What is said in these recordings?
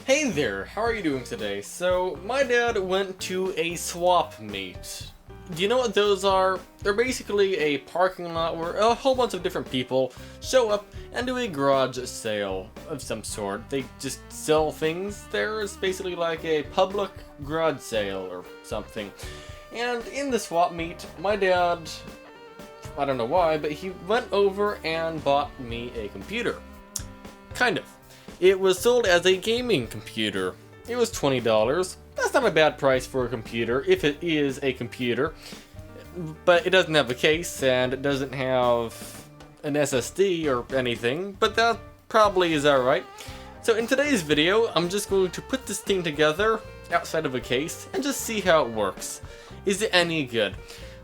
Hey there, how are you doing today? So, my dad went to a swap meet. Do you know what those are? They're basically a parking lot where a whole bunch of different people show up and do a garage sale of some sort. They just sell things there. It's basically like a public garage sale or something. And in the swap meet, my dad, I don't know why, but he went over and bought me a computer. Kind of. It was sold as a gaming computer. It was $20. That's not a bad price for a computer, if it is a computer. But it doesn't have a case, and it doesn't have an SSD or anything, but that probably is alright. So in today's video, I'm just going to put this thing together outside of a case and just see how it works. Is it any good?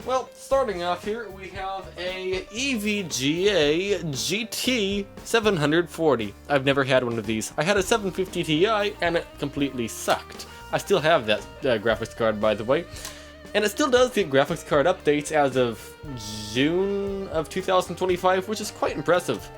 Well, starting off here, we have a EVGA GT 740. I've never had one of these. I had a 750 Ti and it completely sucked. I still have that graphics card, by the way. And it still does get graphics card updates as of June of 2025, which is quite impressive.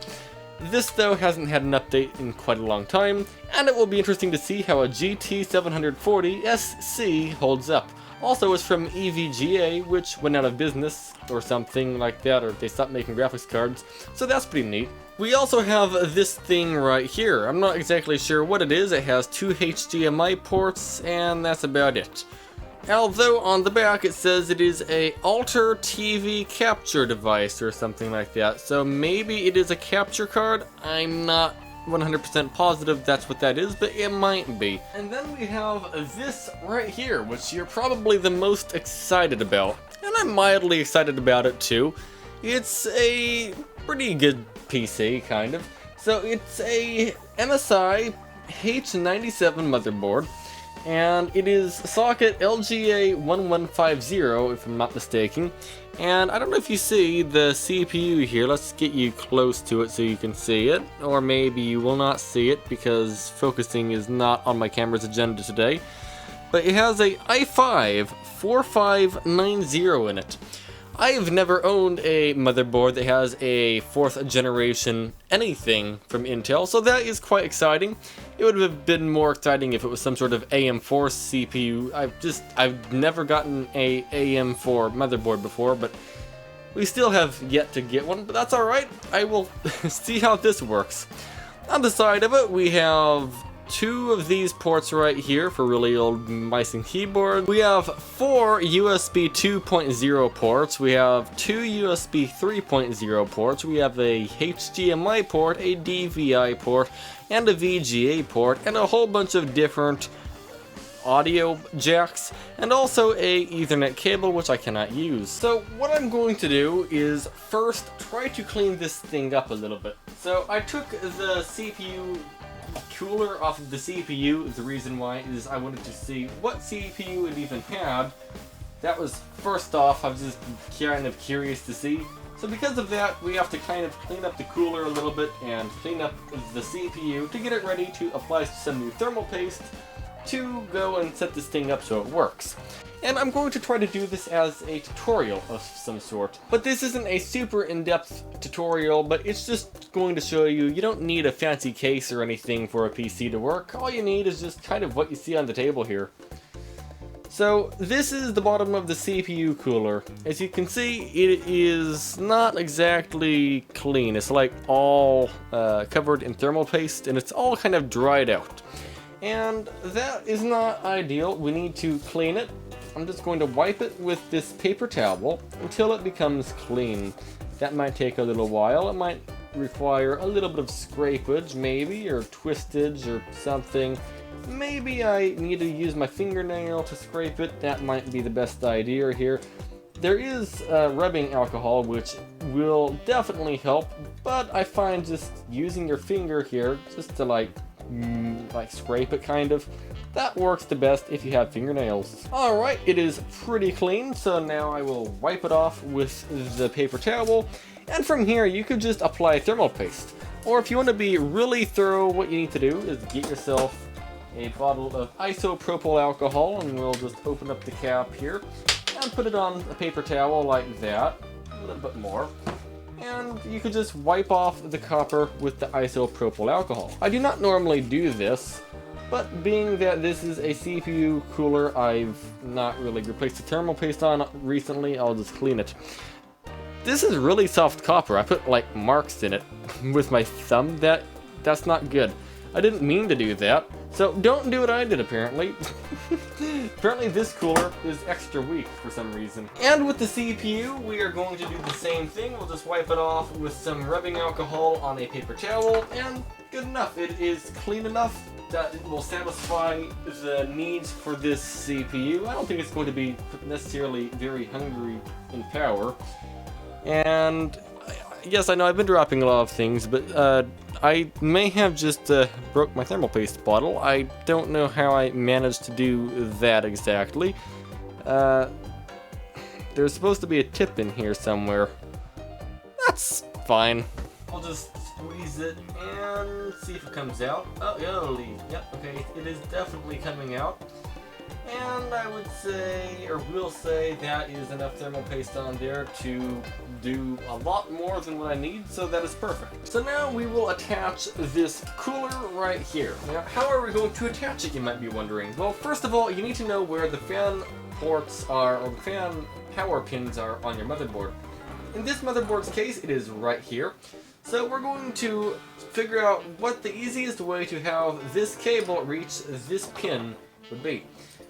This, though, hasn't had an update in quite a long time, and it will be interesting to see how a GT 740 SC holds up. Also, it's from EVGA, which went out of business or something like that, or they stopped making graphics cards, so that's pretty neat. We also have this thing right here. I'm not exactly sure what it is. It has 2 HDMI ports, and that's about it. Although on the back it says it is a Alter TV capture device or something like that, so maybe it is a capture card. I'm not 100% positive that's what that is, but it might be. And then we have this right here, which you're probably the most excited about. And I'm mildly excited about it too. It's a pretty good PC, kind of. So it's a MSI H97 motherboard. And it is socket LGA 1150, if I'm not mistaken. And I don't know if you see the CPU here. Let's get you close to it so you can see it. Or maybe you will not see it because focusing is not on my camera's agenda today. But it has a i5 4590 in it. I've never owned a motherboard that has a 4th generation anything from Intel, so that is quite exciting. It would have been more exciting if it was some sort of AM4 CPU. I've never gotten a AM4 motherboard before, but we still have yet to get one, but that's alright. I will see how this works. On the side of it, we have 2 of these ports right here for really old mice and keyboard. We have 4 USB 2.0 ports. We have 2 USB 3.0 ports. We have a HDMI port, a DVI port, and a VGA port, and a whole bunch of different audio jacks, and also a Ethernet cable, which I cannot use. So what I'm going to do is first try to clean this thing up a little bit. So I took the CPU cooler off of the CPU. The reason why is I wanted to see what CPU it even had. That was first off. I was just kind of curious to see. So because of that, we have to kind of clean up the cooler a little bit and clean up the CPU to get it ready to apply some new thermal paste to go and set this thing up so it works. And I'm going to try to do this as a tutorial of some sort. But this isn't a super in-depth tutorial, but it's just going to show you don't need a fancy case or anything for a PC to work. All you need is just kind of what you see on the table here. So this is the bottom of the CPU cooler. As you can see, it is not exactly clean. It's like all covered in thermal paste, and it's all kind of dried out. And that is not ideal. We need to clean it. I'm just going to wipe it with this paper towel until it becomes clean. That might take a little while. It might require a little bit of scrapage maybe, or twistage or something. Maybe I need to use my fingernail to scrape it. That might be the best idea here. There is rubbing alcohol, which will definitely help, but I find just using your finger here just to like scrape it kind of, that works the best if you have fingernails. Alright, it is pretty clean, so now I will wipe it off with the paper towel, and from here you could just apply thermal paste. Or if you want to be really thorough, what you need to do is get yourself a bottle of isopropyl alcohol, and we'll just open up the cap here and put it on a paper towel like that, a little bit more. And you could just wipe off the copper with the isopropyl alcohol. I do not normally do this, But being that this is a CPU cooler I've not really replaced the thermal paste on recently, I'll just clean it. This is really soft copper. I put like marks in it with my thumb. That's not good. I didn't mean to do that, so don't do what I did apparently. Apparently this cooler is extra weak for some reason. And with the CPU, we are going to do the same thing. We'll just wipe it off with some rubbing alcohol on a paper towel, and good enough. It is clean enough that it will satisfy the needs for this CPU. I don't think it's going to be necessarily very hungry in power. And yes, I know I've been dropping a lot of things, but I may have just broke my thermal paste bottle. I don't know how I managed to do that exactly. There's supposed to be a tip in here somewhere. That's fine. I'll just squeeze it and see if it comes out. Oh, yep, okay, it is definitely coming out. And I would say, or will say, that is enough thermal paste on there to do a lot more than what I need, so that is perfect. So now we will attach this cooler right here. Now, how are we going to attach it, you might be wondering? Well, first of all, you need to know where the fan ports are, or the fan power pins are on your motherboard. In this motherboard's case, it is right here. So we're going to figure out what the easiest way to have this cable reach this pin would be.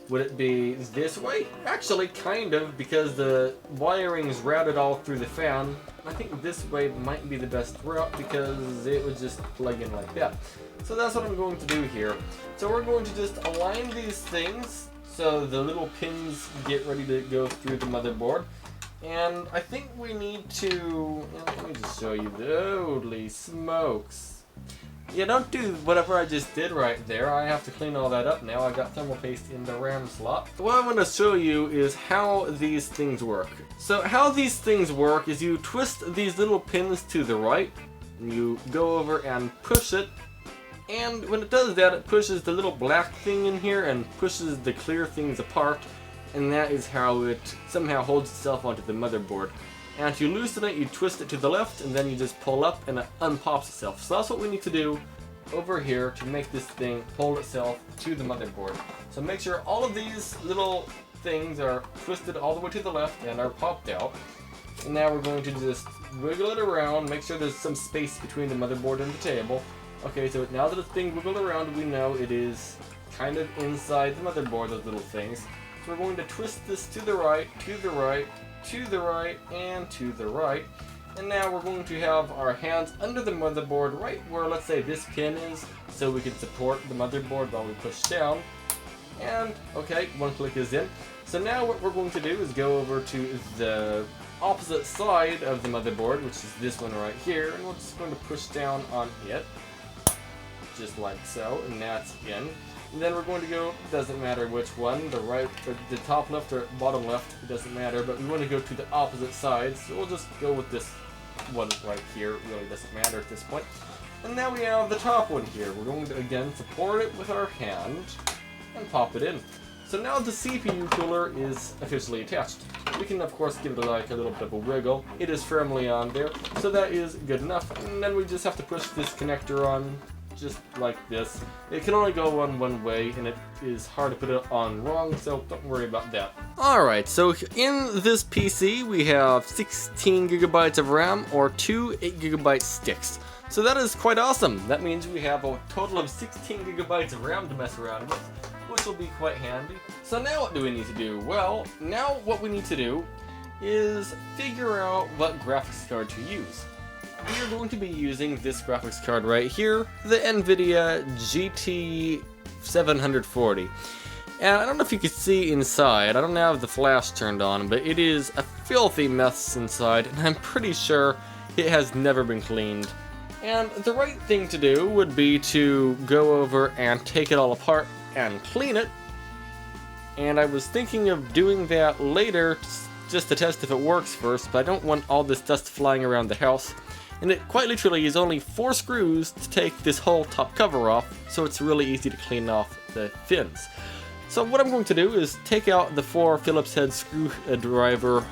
Would it be this way? Actually, kind of, because the wiring's routed all through the fan. I think this way might be the best route because it would just plug in like that. So that's what I'm going to do here. So we're going to just align these things so the little pins get ready to go through the motherboard. And I think we need to, let me just show you, holy smokes. Yeah, don't do whatever I just did right there. I have to clean all that up now. I've got thermal paste in the RAM slot. What I want to show you is how these things work. So how these things work is you twist these little pins to the right, and you go over and push it, and when it does that, it pushes the little black thing in here and pushes the clear things apart, and that is how it somehow holds itself onto the motherboard. And to loosen it, you twist it to the left, and then you just pull up, and it unpops itself. So that's what we need to do over here to make this thing hold itself to the motherboard. So make sure all of these little things are twisted all the way to the left and are popped out. And now we're going to just wiggle it around, make sure there's some space between the motherboard and the table. Okay, so now that it's being wiggled around, we know it is kind of inside the motherboard, those little things. So we're going to twist this to the right, to the right, to the right, and to the right. And now we're going to have our hands under the motherboard right where, let's say, this pin is, so we can support the motherboard while we push down. And, okay, one click is in. So now what we're going to do is go over to the opposite side of the motherboard, which is this one right here, and we're just going to push down on it, just like so, and that's in. And then we're going to go, doesn't matter which one, the right, or the top left or bottom left, it doesn't matter, but we want to go to the opposite side, so we'll just go with this one right here, it really doesn't matter at this point. And now we have the top one here. We're going to again support it with our hand and pop it in. So now the CPU cooler is officially attached. We can of course give it like a little bit of a wiggle. It is firmly on there, so that is good enough. And then we just have to push this connector on just like this. It can only go on one way, and it is hard to put it on wrong, so don't worry about that. Alright, so in this PC we have 16 gigabytes of RAM or two 8 gigabyte sticks. So that is quite awesome. That means we have a total of 16 gigabytes of RAM to mess around with, which will be quite handy. So now what do we need to do? Well, now what we need to do is figure out what graphics card to use. We are going to be using this graphics card right here, the NVIDIA GT 740. And I don't know if you can see inside, I don't have the flash turned on, but it is a filthy mess inside, and I'm pretty sure it has never been cleaned. And the right thing to do would be to go over and take it all apart and clean it. And I was thinking of doing that later, just to test if it works first, but I don't want all this dust flying around the house. And it quite literally is only 4 screws to take this whole top cover off, so it's really easy to clean off the fins. So what I'm going to do is take out the 4 Phillips head screw driver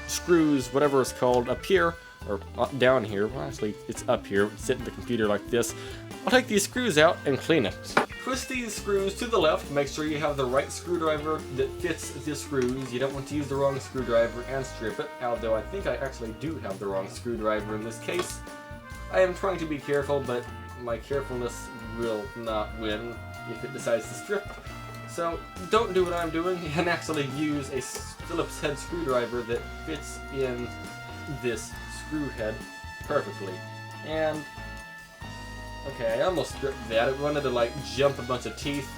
screws, whatever it's called, up here, or down here. Well, actually, it's up here. Sit in the computer like this. I'll take these screws out and clean it. Twist these screws to the left. Make sure you have the right screwdriver that fits the screws. You don't want to use the wrong screwdriver and strip it, although I think I actually do have the wrong screwdriver in this case. I am trying to be careful, but my carefulness will not win if it decides to strip. So don't do what I'm doing and actually use a Phillips head screwdriver that fits in this screw head perfectly. And okay, I almost stripped that. It wanted to like jump a bunch of teeth.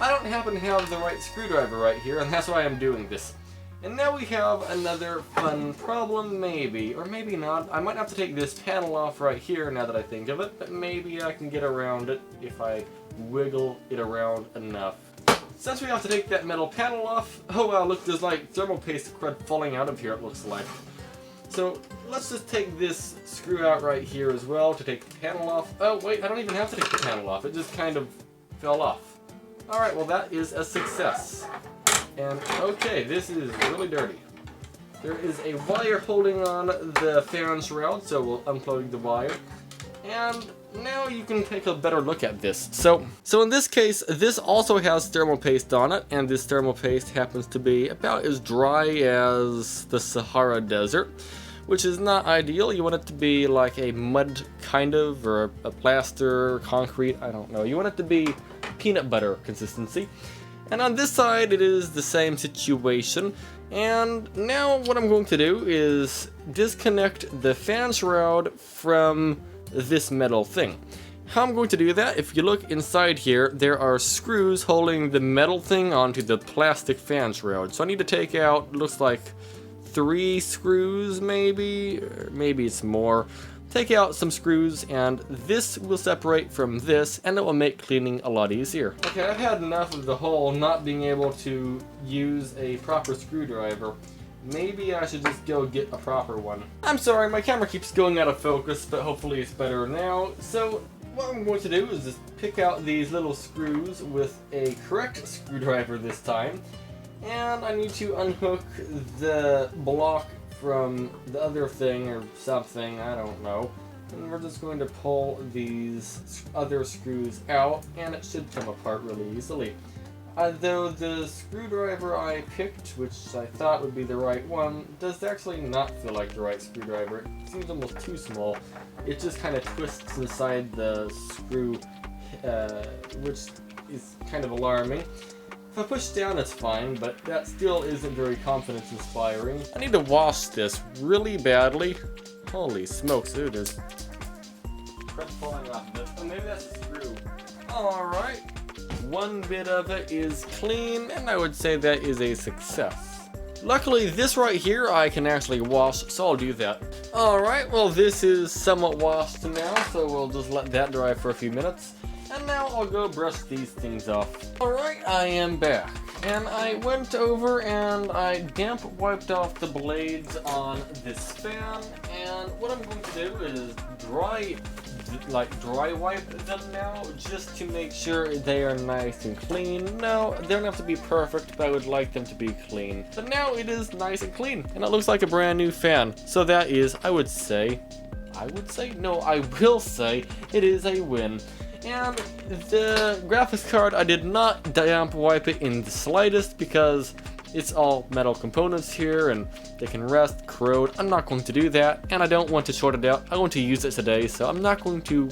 I don't happen to have the right screwdriver right here, and that's why I'm doing this. And now we have another fun problem, maybe, or maybe not. I might have to take this panel off right here now that I think of it, but maybe I can get around it if I wiggle it around enough. Since we have to take that metal panel off, oh wow, look, there's like thermal paste crud falling out of here, it looks like. So let's just take this screw out right here as well to take the panel off. Oh wait, I don't even have to take the panel off, it just kind of fell off. Alright, well that is a success. And okay, this is really dirty. There is a wire holding on the fan shroud, so we'll unplug the wire. And now you can take a better look at this. So in this case, this also has thermal paste on it, and this thermal paste happens to be about as dry as the Sahara Desert, which is not ideal. You want it to be like a mud kind of, or a plaster, concrete, I don't know. You want it to be peanut butter consistency. And on this side, it is the same situation. And now what I'm going to do is disconnect the fan shroud from this metal thing. How I'm going to do that, if you look inside here, there are screws holding the metal thing onto the plastic fan shroud. So I need to take out, looks like 3 screws maybe, or maybe it's more. Take out some screws, and this will separate from this, and it will make cleaning a lot easier. Okay, I've had enough of the whole not being able to use a proper screwdriver. Maybe I should just go get a proper one. I'm sorry, my camera keeps going out of focus, but hopefully it's better now. So what I'm going to do is just pick out these little screws with a correct screwdriver this time. And I need to unhook the block from the other thing or something, I don't know. And we're just going to pull these other screws out, and it should come apart really easily. Though the screwdriver I picked, which I thought would be the right one, does actually not feel like the right screwdriver. It seems almost too small. It just kind of twists inside the screw, which is kind of alarming. If I push down, it's fine, but that still isn't very confidence-inspiring. I need to wash this really badly. Holy smokes, ooh, there's crap falling off of it. Oh, maybe that's a screw. Alright, one bit of it is clean, and I would say that is a success. Luckily, this right here I can actually wash, so I'll do that. Alright, well this is somewhat washed now, so we'll just let that dry for a few minutes. And now I'll go brush these things off. Alright, I am back. And I went over and I damp wiped off the blades on this fan. And what I'm going to do is dry wipe them now, just to make sure they are nice and clean. No, they don't have to be perfect, but I would like them to be clean. But now it is nice and clean, and it looks like a brand new fan. So that is, I will say, it is a win. And the graphics card, I did not damp wipe it in the slightest because it's all metal components here and they can rust, corrode. I'm not going to do that, and I don't want to short it out. I want to use it today, so I'm not going to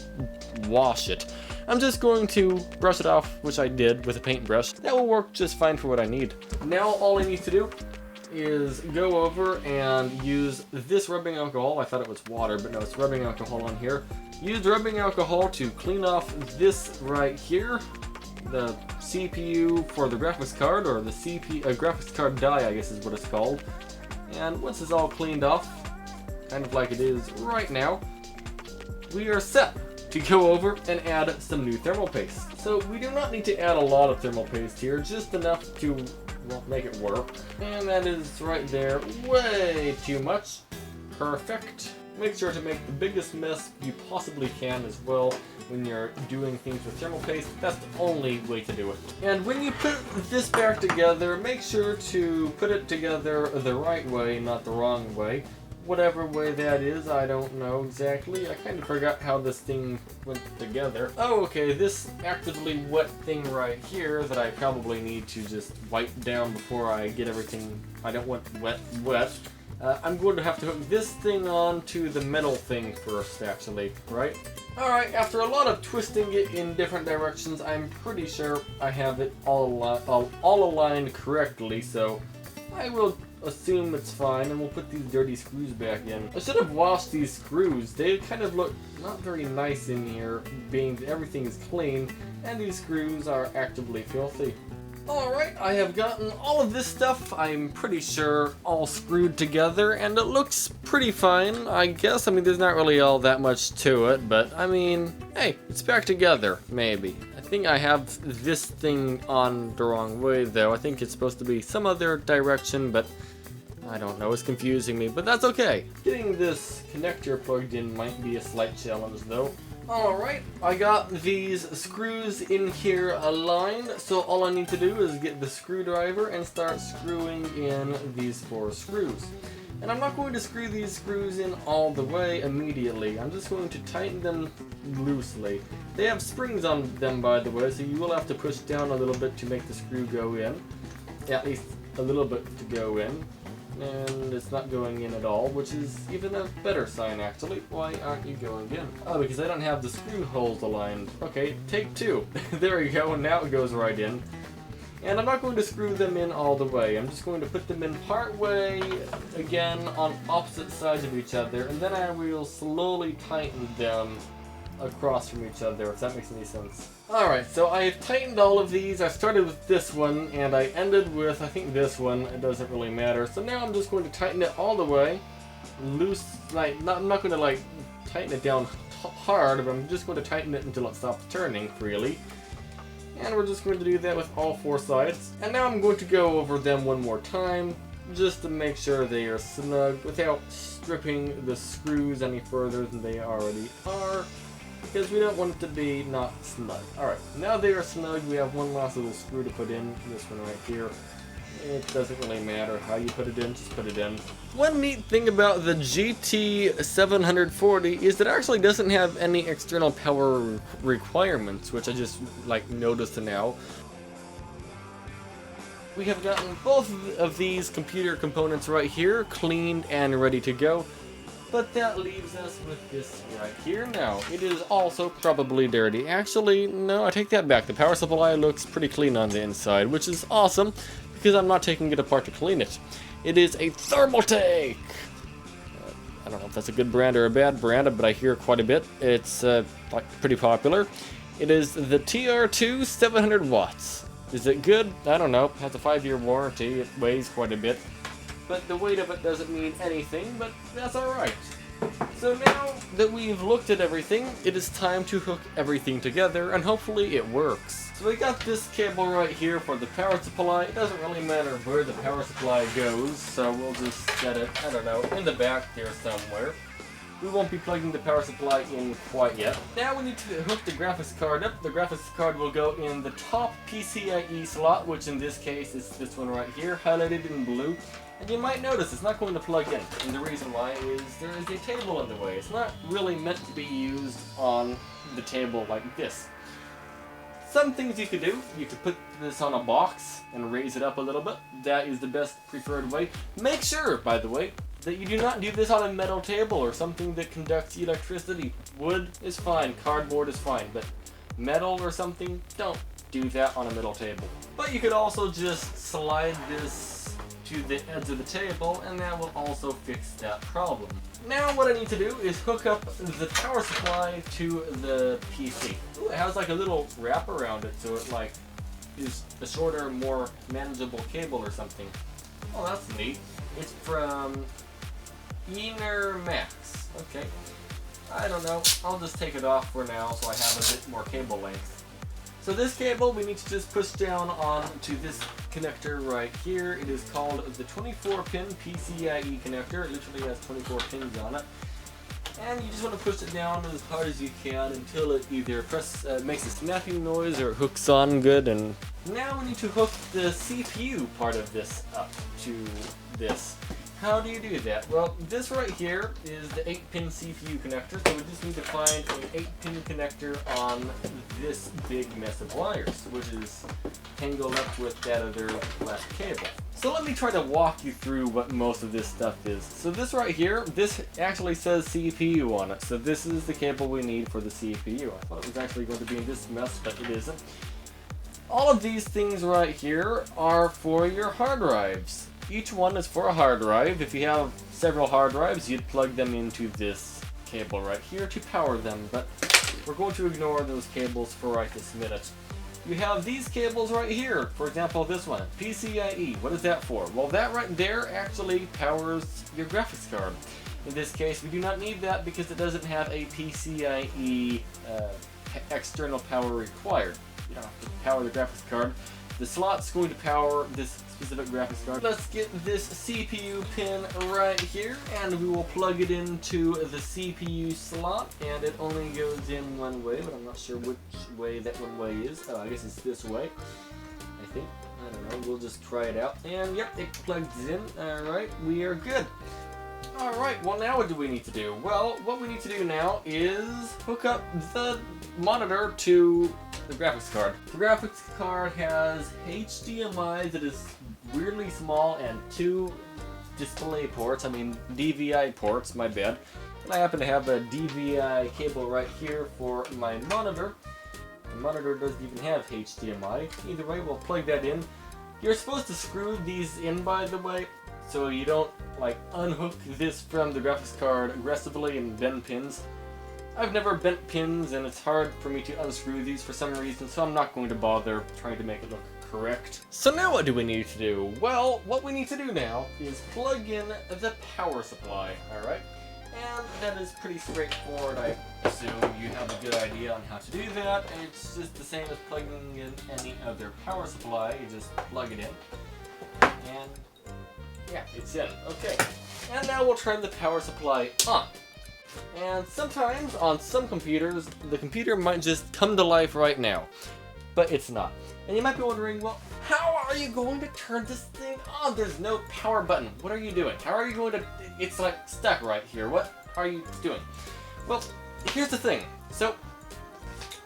wash it. I'm just going to brush it off, which I did with a paintbrush. That will work just fine for what I need. Now all I need to do is go over and use this rubbing alcohol. I thought it was water, but no, it's rubbing alcohol on here. Use rubbing alcohol to clean off this right here, the CPU for the graphics card, or the graphics card die, I guess is what it's called. And once it's all cleaned off, kind of like it is right now, we are set to go over and add some new thermal paste. So we do not need to add a lot of thermal paste here, just enough to, well, make it work. And that is right there, way too much. Perfect. Make sure to make the biggest mess you possibly can as well when you're doing things with thermal paste. That's the only way to do it. And when you put this back together, make sure to put it together the right way, not the wrong way. whatever way that is, I don't know exactly. I kind of forgot how this thing went together. Oh, okay, this actively wet thing right here that I probably need to just wipe down before I get everything I don't want wet. I'm going to have to hook this thing on to the metal thing first, actually, right? Alright, after a lot of twisting it in different directions, I'm pretty sure I have it all aligned correctly, so I will assume it's fine, and we'll put these dirty screws back in. I should have washed these screws. They kind of look not very nice in here, being that everything is clean, and these screws are actively filthy. Alright, I have gotten all of this stuff, I'm pretty sure, all screwed together, and it looks pretty fine, I guess. I mean, there's not really all that much to it, but, I mean, hey, it's back together, maybe. I think I have this thing on the wrong way, though. I think it's supposed to be some other direction, but I don't know, it's confusing me, but that's okay. Getting this connector plugged in might be a slight challenge, though. Alright, I got these screws in here aligned, so all I need to do is get the screwdriver and start screwing in these 4 screws. And I'm not going to screw these screws in all the way immediately, I'm just going to tighten them loosely. They have springs on them, by the way, so you will have to push down a little bit to make the screw go in. At least a little bit to go in. And it's not going in at all, which is even a better sign, actually. Why aren't you going in? Oh, because I don't have the screw holes aligned. Okay, take 2. There you go, and now it goes right in. And I'm not going to screw them in all the way. I'm just going to put them in part way, again, on opposite sides of each other, and then I will slowly tighten them across from each other, if that makes any sense. Alright, so I've tightened all of these. I started with this one, and I ended with, I think, this one. It doesn't really matter. So now I'm just going to tighten it all the way. Loose, like, I'm not going to, like, tighten it down hard, but I'm just going to tighten it until it stops turning freely. And we're just going to do that with all 4 sides. And now I'm going to go over them one more time, just to make sure they are snug without stripping the screws any further than they already are, because we don't want it to be not snug. Alright, now they are snug. We have one last little screw to put in, this one right here. It doesn't really matter how you put it in, just put it in. One neat thing about the GT740 is that it actually doesn't have any external power requirements, which I just like noticed now. We have gotten both of these computer components right here cleaned and ready to go. But that leaves us with this right here now. It is also probably dirty. Actually, no, I take that back. The power supply looks pretty clean on the inside, which is awesome, because I'm not taking it apart to clean it. It is a Thermaltake! I don't know if that's a good brand or a bad brand, but I hear quite a bit. It's like pretty popular. It is the TR2 700 watts. Is it good? I don't know. It has a 5-year warranty. It weighs quite a bit. But the weight of it doesn't mean anything, but that's alright. So now that we've looked at everything, it is time to hook everything together, and hopefully it works. So we got this cable right here for the power supply. It doesn't really matter where the power supply goes, so we'll just set it, I don't know, in the back there somewhere. We won't be plugging the power supply in quite yet. Now we need to hook the graphics card up. The graphics card will go in the top PCIe slot, which in this case is this one right here, highlighted in blue. And you might notice it's not going to plug in, and the reason why is there is a table in the way. It's not really meant to be used on the table like this. Some things you could do, you could put this on a box and raise it up a little bit. That is the best preferred way. Make sure, by the way, that you do not do this on a metal table or something that conducts electricity. Wood is fine, cardboard is fine, but metal or something, don't do that on a metal table. But you could also just slide this to the edge of the table, and that will also fix that problem. Now what I need to do is hook up the power supply to the PC. Ooh, it has like a little wrap around it, so it like is a shorter, more manageable cable or something. Oh, that's neat. It's from Ener Max. Okay. I don't know. I'll just take it off for now so I have a bit more cable length. So this cable we need to just push down onto this connector right here. It is called the 24-pin PCIe connector. It literally has 24 pins on it. And you just want to push it down as hard as you can until it either makes a snapping noise or it hooks on good. And now we need to hook the CPU part of this up to this. how do you do that? Well, this right here is the 8-pin CPU connector, so we just need to find an 8-pin connector on this big mess of wires, which is tangled up with that other left cable. So let me try to walk you through what most of this stuff is. So this right here, this actually says CPU on it, so this is the cable we need for the CPU. I thought it was actually going to be in this mess, but it isn't. All of these things right here are for your hard drives. Each one is for a hard drive. If you have several hard drives, you'd plug them into this cable right here to power them, but we're going to ignore those cables for right this minute. You have these cables right here. For example, this one, PCIe. What is that for? Well, that right there actually powers your graphics card. In this case, we do not need that because it doesn't have a PCIe external power required. You don't have to power the graphics card. The slot's going to power this specific graphics card. Let's get this CPU pin right here, and we will plug it into the CPU slot, and it only goes in one way, but I'm not sure which way that one way is. Oh, I guess it's this way, I think. I don't know, we'll just try it out. And yep, it plugs in. Alright, we are good. Alright, well now what do we need to do? Well, what we need to do now is hook up the monitor to the graphics card. The graphics card has HDMI that is weirdly small and 2 display ports, DVI ports, my bad. And I happen to have a DVI cable right here for my monitor. The monitor doesn't even have HDMI. Either way, we'll plug that in. You're supposed to screw these in, by the way, so you don't unhook this from the graphics card aggressively and bend pins. I've never bent pins, and it's hard for me to unscrew these for some reason, so I'm not going to bother trying to make it look correct. So now what do we need to do? Well, what we need to do now is plug in the power supply, alright? And that is pretty straightforward. I assume you have a good idea on how to do that. It's just the same as plugging in any other power supply. You just plug it in, and yeah, it's in. Okay, and now we'll turn the power supply on. And sometimes, on some computers, the computer might just come to life right now, but it's not. And you might be wondering, well, how are you going to turn this thing on? There's no power button. What are you doing? How are you going to... It's stuck right here. What are you doing? Well, here's the thing. So,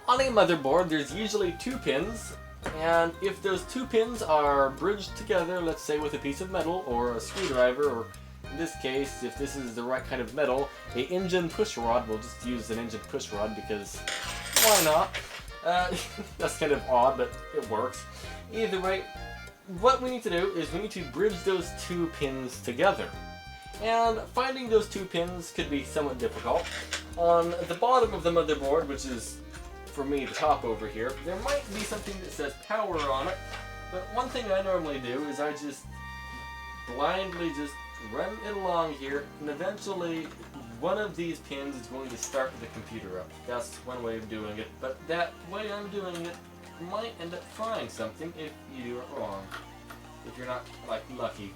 on a motherboard, there's usually 2 pins, and if those 2 pins are bridged together, let's say with a piece of metal or a screwdriver, or in this case, if this is the right kind of metal, a engine push rod, we'll just use an engine push rod because why not? That's kind of odd, but it works. Either way, what we need to do is we need to bridge those 2 pins together. And finding those 2 pins could be somewhat difficult. On the bottom of the motherboard, which is, for me, the top over here, there might be something that says power on it, but one thing I normally do is I just blindly just run it along here, and eventually one of these pins is going to start the computer up. That's one way of doing it, but that way I'm doing it might end up frying something if you do it wrong. If you're not, lucky.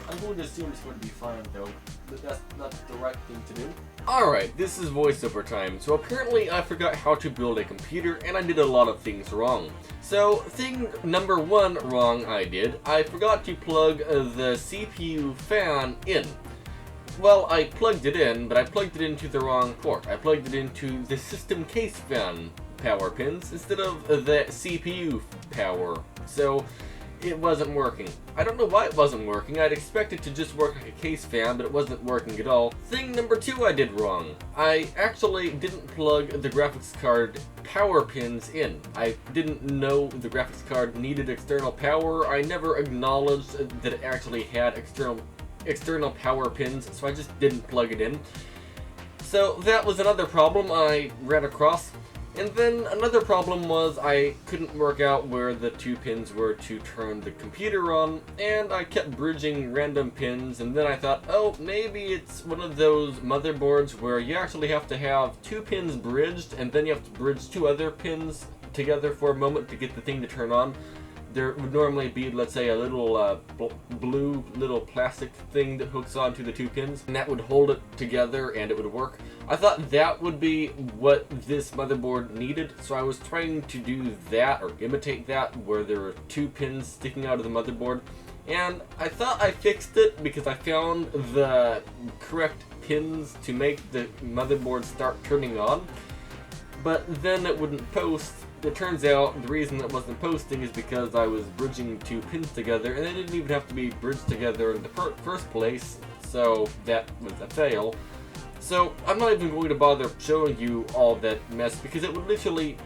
I'm going to assume it's going to be fine though, but that's not the right thing to do. Alright, this is voiceover time. So apparently I forgot how to build a computer, and I did a lot of things wrong. So, thing number 1 wrong I forgot to plug the CPU fan in. Well, I plugged it in, but I plugged it into the wrong port. I plugged it into the system case fan power pins instead of the CPU power. So, it wasn't working. I don't know why it wasn't working. I'd expect it to just work like a case fan, but it wasn't working at all. Thing number 2 I did wrong. I actually didn't plug the graphics card power pins in. I didn't know the graphics card needed external power. I never acknowledged that it actually had external power pins, so I just didn't plug it in. So that was another problem I ran across. And then another problem was I couldn't work out where the 2 pins were to turn the computer on, and I kept bridging random pins, and then I thought, oh, maybe it's one of those motherboards where you actually have to have 2 pins bridged, and then you have to bridge 2 other pins together for a moment to get the thing to turn on. There would normally be, let's say, a little blue little plastic thing that hooks onto the 2 pins, and that would hold it together and it would work. I thought that would be what this motherboard needed, so I was trying to do that, or imitate that, where there were 2 pins sticking out of the motherboard. And I thought I fixed it because I found the correct pins to make the motherboard start turning on, but then it wouldn't post. It turns out the reason it wasn't posting is because I was bridging 2 pins together, and they didn't even have to be bridged together in the first place, so that was a fail. So I'm not even going to bother showing you all that mess because it would literally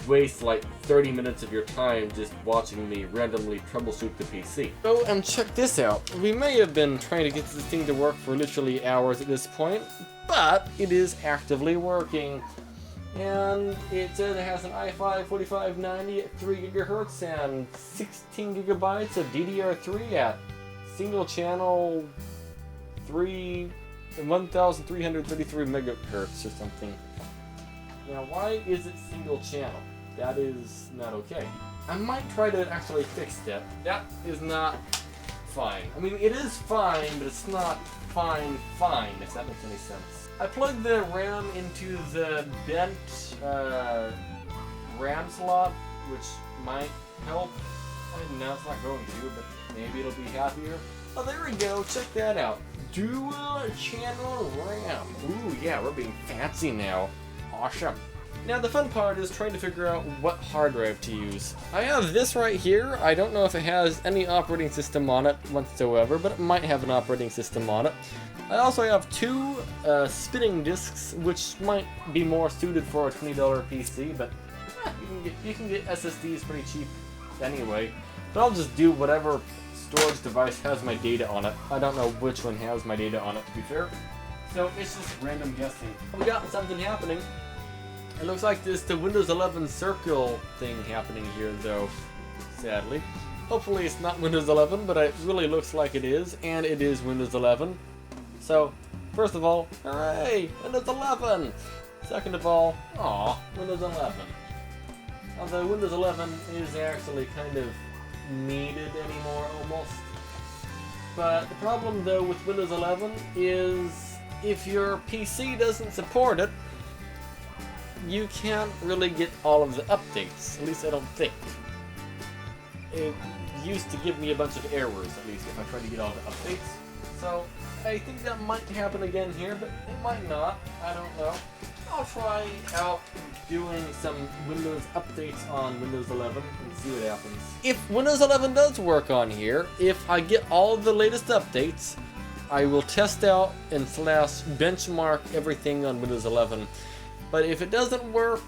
waste like 30 minutes of your time just watching me randomly troubleshoot the PC. Oh, and check this out. We may have been trying to get this thing to work for literally hours at this point, but it is actively working. And it says it has an i5 4590 at 3 GHz and 16 gigabytes of DDR3 at single channel 1333 megahertz or something. Now, why is it single channel? That is not okay. I might try to actually fix that. That is not fine. I mean, it is fine, but it's not fine, if that makes any sense. I plugged the RAM into the bent RAM slot, which might help. Now it's not going to, but maybe it'll be happier. Oh, there we go. Check that out. Dual channel RAM. Ooh, yeah, we're being fancy now. Awesome. Now the fun part is trying to figure out what hard drive to use. I have this right here. I don't know if it has any operating system on it whatsoever, but it might have an operating system on it. I also have 2 spinning disks, which might be more suited for a $20 PC, but you can get SSDs pretty cheap anyway. But I'll just do whatever storage device has my data on it. I don't know which one has my data on it, to be fair. So it's just random guessing. We got something happening. It looks like there's the Windows 11 circle thing happening here, though, sadly. Hopefully it's not Windows 11, but it really looks like it is, and it is Windows 11. So, first of all, hooray! Windows 11! Second of all, aw, Windows 11. Although Windows 11 is actually kind of needed anymore, almost. But the problem, though, with Windows 11 is if your PC doesn't support it, you can't really get all of the updates. At least I don't think. It used to give me a bunch of errors, at least, if I tried to get all the updates. So, I think that might happen again here, but it might not. I don't know. I'll try out doing some Windows updates on Windows 11 and see what happens. If Windows 11 does work on here, if I get all of the latest updates, I will test out and benchmark everything on Windows 11. But if it doesn't work,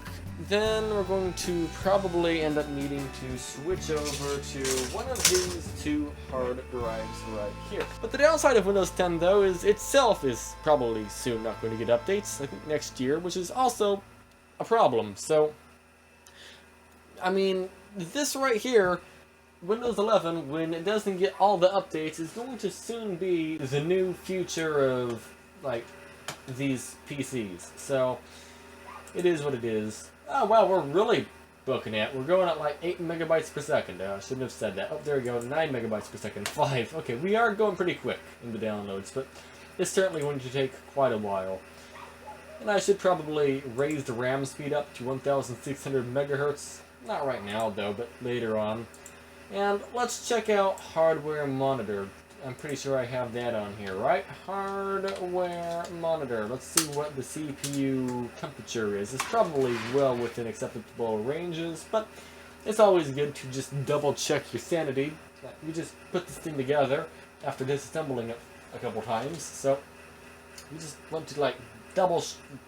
then we're going to probably end up needing to switch over to one of these 2 hard drives right here. But the downside of Windows 10, though, is itself is probably soon not going to get updates, I think next year, which is also a problem. So, I mean, this right here, Windows 11, when it doesn't get all the updates, is going to soon be the new future of, like, these PCs. So, it is what it is. Oh wow, we're really booking it. We're going at like 8 megabytes per second. I shouldn't have said that. Oh, there we go, 9 megabytes per second. 5. Okay, we are going pretty quick in the downloads, but it's certainly going to take quite a while. And I should probably raise the RAM speed up to 1600 megahertz. Not right now, though, but later on. And let's check out hardware monitor. I'm pretty sure I have that on here, right? Hardware monitor. Let's see what the CPU temperature is. It's probably well within acceptable ranges, but it's always good to just double check your sanity. You just put this thing together after disassembling it a couple times, so you just want to like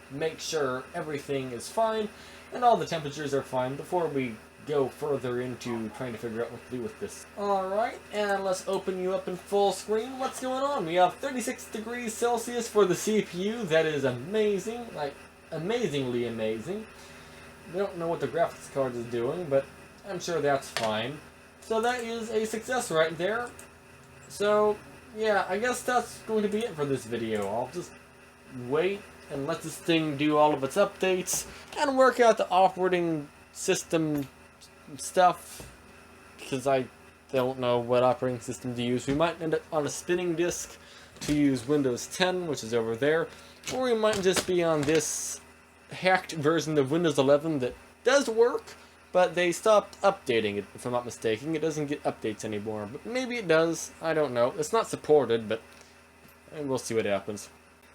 make sure everything is fine and all the temperatures are fine before we go further into trying to figure out what to do with this. Alright, and let's open you up in full screen. What's going on? We have 36 degrees Celsius for the CPU. That is amazing. Like, amazingly amazing. We don't know what the graphics card is doing, but I'm sure that's fine. So that is a success right there. So, yeah, I guess that's going to be it for this video. I'll just wait and let this thing do all of its updates and work out the operating system stuff, because I don't know what operating system to use. We might end up on a spinning disk to use Windows 10, which is over there, or we might just be on this hacked version of Windows 11 that does work, but they stopped updating it, if I'm not mistaken. It doesn't get updates anymore, but maybe it does. I don't know. It's not supported, but we'll see what happens.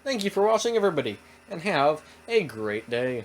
Thank you for watching, everybody, and have a great day.